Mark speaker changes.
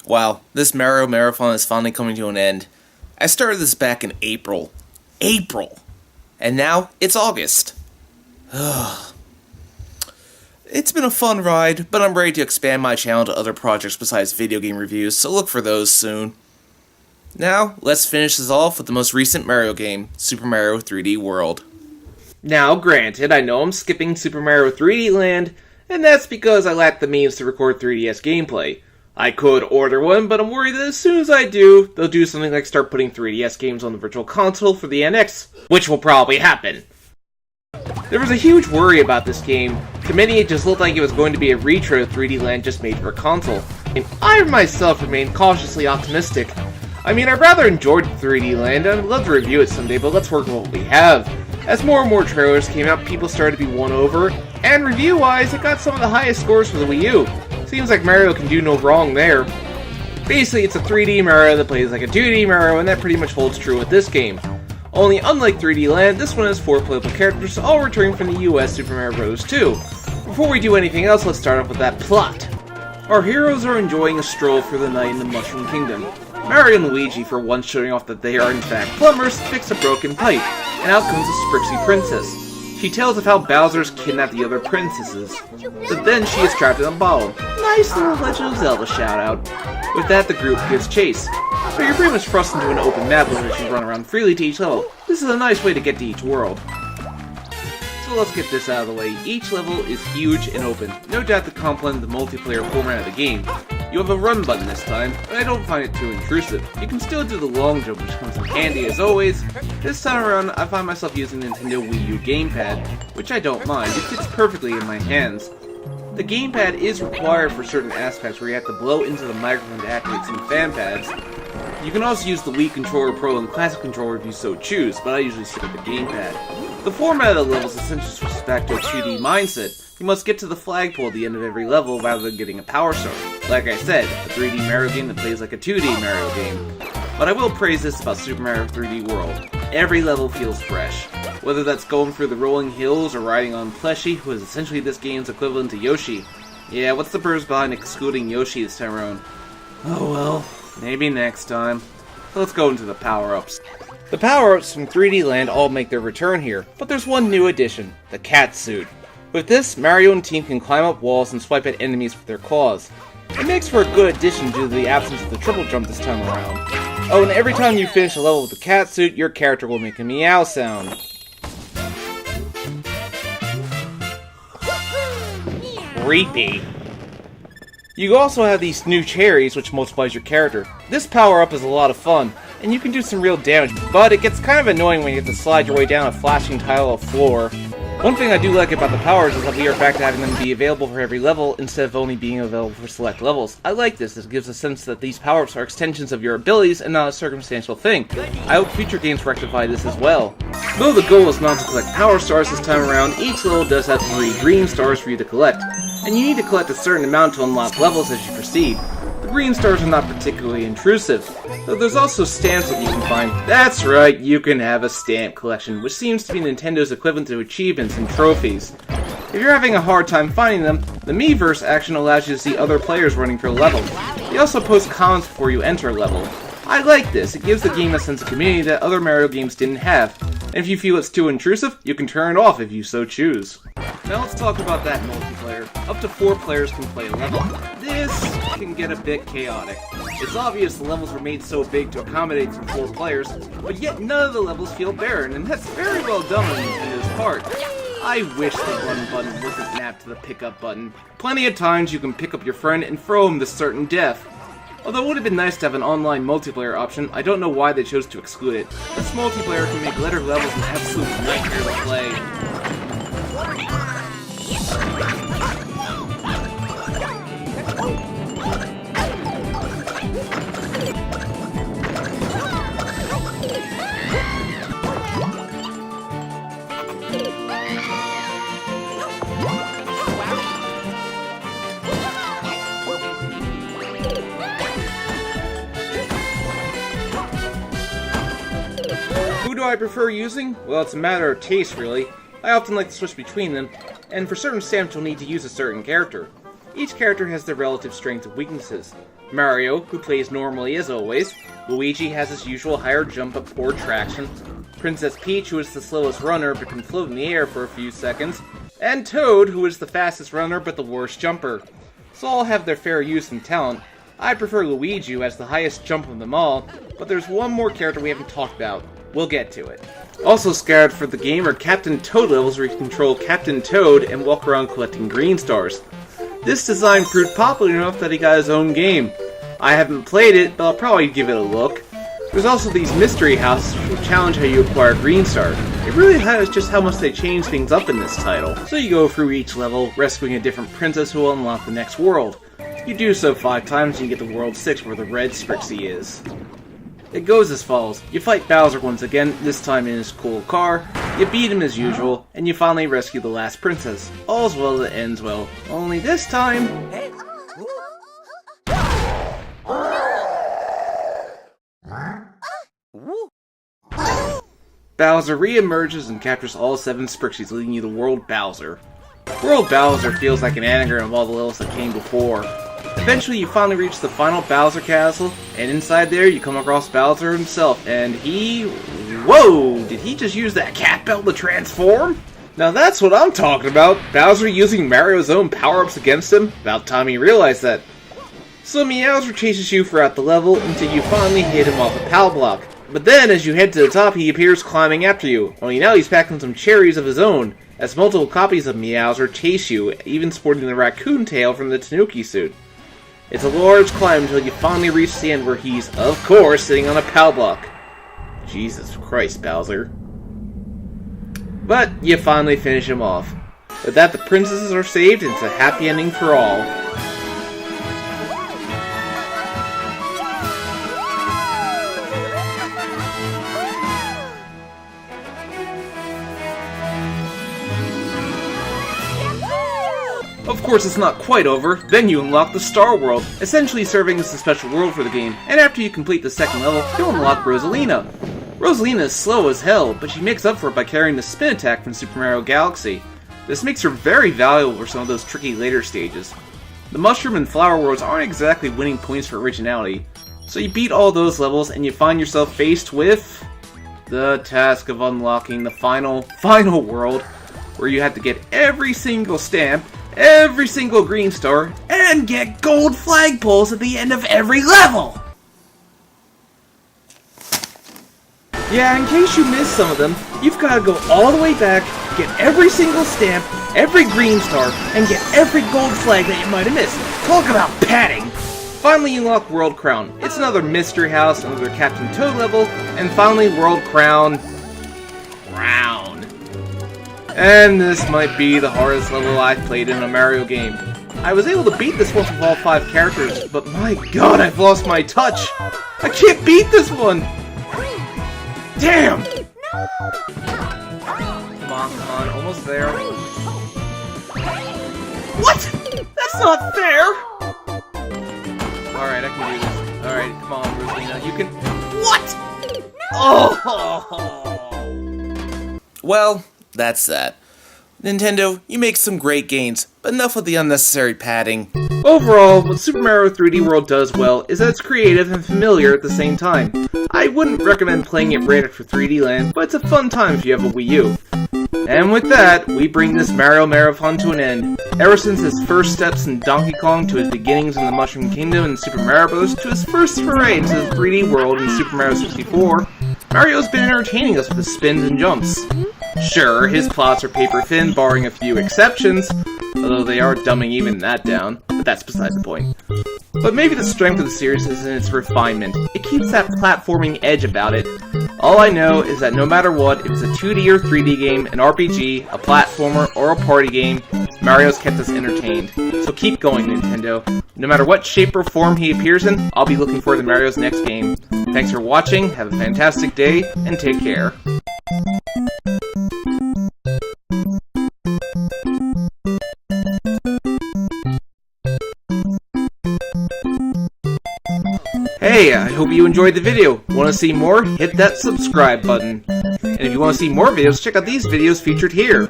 Speaker 1: Wow, this Mario Marathon is finally coming to an end. I started this back in April. And now it's August. It's been a fun ride, but I'm ready to expand my channel to other projects besides video game reviews, so look for those soon. Now, let's finish this off with the most recent Mario game, Super Mario 3D World.
Speaker 2: Now, granted, I know I'm skipping Super Mario 3D Land, and that's because I lack the means to record 3DS gameplay. I could order one, but I'm worried that as soon as I do, they'll do something like start putting 3DS games on the Virtual Console for the NX, which will probably happen. There was a huge worry about this game. To many, it just looked like it was going to be a retro 3D Land just made for a console, and I myself remain cautiously optimistic. I mean, I rather enjoyed 3D Land, and I'd love to review it someday, but let's work with what we have. As more and more trailers came out, people started to be won over, and review-wise, it got some of the highest scores for the Wii U. Seems like Mario can do no wrong there. Basically, it's a 3D Mario that plays like a 2D Mario, and that pretty much holds true with this game. Only unlike 3D Land, this one has 4 playable characters, all returning from the US Super Mario Bros. 2. Before we do anything else, let's start off with that plot. Our heroes are enjoying a stroll through the night in the Mushroom Kingdom. Mario and Luigi, for once showing off that they are in fact plumbers, fix a broken pipe, and out comes a Sprixie princess. She tells of how Bowser's kidnapped the other princesses, but then she is trapped in a bottle. Nice little Legend of Zelda shout out. With that, the group gives chase. So you're pretty much thrust into an open map with which you run around freely to each level. This is a nice way to get to each world. So let's get this out of the way. Each level is huge and open. No doubt to complement the multiplayer format of the game. You have a run button this time, but I don't find it too intrusive. You can still do the long jump, which comes in handy as always. This time around, I find myself using the Nintendo Wii U gamepad, which I don't mind. It fits perfectly in my hands. The gamepad is required for certain aspects where you have to blow into the microphone to activate some fan pads. You can also use the Wii Controller Pro and Classic Controller if you so choose, but I usually stick with the gamepad. The format of the levels essentially switches back to a 2D mindset. You must get to the flagpole at the end of every level rather than getting a power star. Like I said, a 3D Mario game that plays like a 2D Mario game. But I will praise this about Super Mario 3D World. Every level feels fresh. Whether that's going through the rolling hills or riding on Pleshy, who is essentially this game's equivalent to Yoshi. Yeah, what's the purpose behind excluding Yoshi this time around? Oh well, maybe next time. So let's go into the power-ups. The power-ups from 3D Land all make their return here, but there's one new addition, the cat suit. With this, Mario and team can climb up walls and swipe at enemies with their claws. It makes for a good addition due to the absence of the triple jump this time around. Oh, and every time you finish a level with the cat suit, your character will make a meow sound. Creepy. You also have these new cherries, which multiplies your character. This power-up is a lot of fun, and you can do some real damage, but it gets kind of annoying when you have to slide your way down a flashing tile of floor. One thing I do like about the powers is that we are back to having them be available for every level instead of only being available for select levels. I like this, it gives a sense that these power-ups are extensions of your abilities and not a circumstantial thing. I hope future games rectify this as well. Though the goal is not to collect power stars this time around, each level does have 3 green stars for you to collect, and you need to collect a certain amount to unlock levels as you proceed. The green stars are not particularly intrusive, though there's also stamps that you can find. That's right, you can have a stamp collection, which seems to be Nintendo's equivalent to achievements and trophies. If you're having a hard time finding them, the Miiverse action allows you to see other players running through a level. They also post comments before you enter a level. I like this, it gives the game a sense of community that other Mario games didn't have. And if you feel it's too intrusive, you can turn it off if you so choose. Now let's talk about that multiplayer. Up to 4 players can play a level. This can get a bit chaotic. It's obvious the levels were made so big to accommodate for 4 players, but yet none of the levels feel barren, and that's very well done on Nintendo's part. I wish the run button wasn't mapped to the pickup button. Plenty of times you can pick up your friend and throw him to certain death. Although it would have been nice to have an online multiplayer option, I don't know why they chose to exclude it. This multiplayer can make later levels an absolute nightmare to play. Who do I prefer using? Well, it's a matter of taste, really. I often like to switch between them, and for certain stamps you'll need to use a certain character. Each character has their relative strengths and weaknesses. Mario, who plays normally as always. Luigi has his usual higher jump but poor traction. Princess Peach, who is the slowest runner but can float in the air for a few seconds. And Toad, who is the fastest runner but the worst jumper. So all have their fair use and talent. I prefer Luigi, who has the highest jump of them all, but there's one more character we haven't talked about. We'll get to it. Also scattered for the game are Captain Toad levels where you control Captain Toad and walk around collecting green stars. This design proved popular enough that he got his own game. I haven't played it, but I'll probably give it a look. There's also these mystery houses which will challenge how you acquire green stars. It really highlights just how much they change things up in this title. So you go through each level, rescuing a different princess who will unlock the next world. You do so 5 times and you get to World 6 where the red Sprixie is. It goes as follows. You fight Bowser once again, this time in his cool car, you beat him as usual, and you finally rescue the last princess. All's well that ends well. Only this time... Bowser re-emerges and captures all 7 Sprixies, leading you to World Bowser. World Bowser feels like an anagram of all the levels that came before. Eventually you finally reach the final Bowser Castle, and inside there you come across Bowser himself, and he... Whoa! Did he just use that cat belt to transform? Now that's what I'm talking about! Bowser using Mario's own power-ups against him? About time he realized that. So Meowser chases you throughout the level until you finally hit him off a POW block. But then, as you head to the top, he appears climbing after you, only now he's packing some cherries of his own, as multiple copies of Meowser chase you, even sporting the raccoon tail from the Tanuki suit. It's a large climb until you finally reach the end where he's, of course, sitting on a POW block. Jesus Christ, Bowser. But you finally finish him off. With that, the princesses are saved, and it's a happy ending for all. Of course, it's not quite over. Then you unlock the Star World, essentially serving as the special world for the game, and after you complete the second level, you'll unlock Rosalina. Rosalina is slow as hell, but she makes up for it by carrying the spin attack from Super Mario Galaxy. This makes her very valuable for some of those tricky later stages. The Mushroom and Flower Worlds aren't exactly winning points for originality, so you beat all those levels and you find yourself faced with... the task of unlocking the final world, where you have to get every single stamp, every single green star, and get gold flagpoles at the end of every level! Yeah, in case you missed some of them, you've got to go all the way back, get every single stamp, every green star, and get every gold flag that you might have missed. Talk about padding! Finally, you unlock World Crown. It's another mystery house, another Captain Toad level, and finally World Crown... And this might be the hardest level I've played in a Mario game. I was able to beat this one with all 5 characters, but my god, I've lost my touch! I can't beat this one! Damn! Come on, almost there. What?! That's not fair! Alright, I can do this. Alright, come on, Rosalina, you can... What?! Oh!
Speaker 1: Well, that's that. Nintendo, you make some great games, but enough with the unnecessary padding.
Speaker 2: Overall, what Super Mario 3D World does well is that it's creative and familiar at the same time. I wouldn't recommend playing it right after 3D Land, but it's a fun time if you have a Wii U. And with that, we bring this Mario Marathon to an end. Ever since his first steps in Donkey Kong to his beginnings in the Mushroom Kingdom in Super Mario Bros. To his first foray into the 3D world in Super Mario 64, Mario's been entertaining us with his spins and jumps. Sure, his plots are paper thin, barring a few exceptions, although they are dumbing even that down, but that's beside the point. But maybe the strength of the series is in its refinement. It keeps that platforming edge about it. All I know is that no matter what, if it's a 2D or 3D game, an RPG, a platformer, or a party game, Mario's kept us entertained. So keep going, Nintendo. No matter what shape or form he appears in, I'll be looking forward to Mario's next game. Thanks for watching, have a fantastic day, and take care. Hey, I hope you enjoyed the video. Want to see more? Hit that subscribe button. And if you want to see more videos, check out these videos featured here.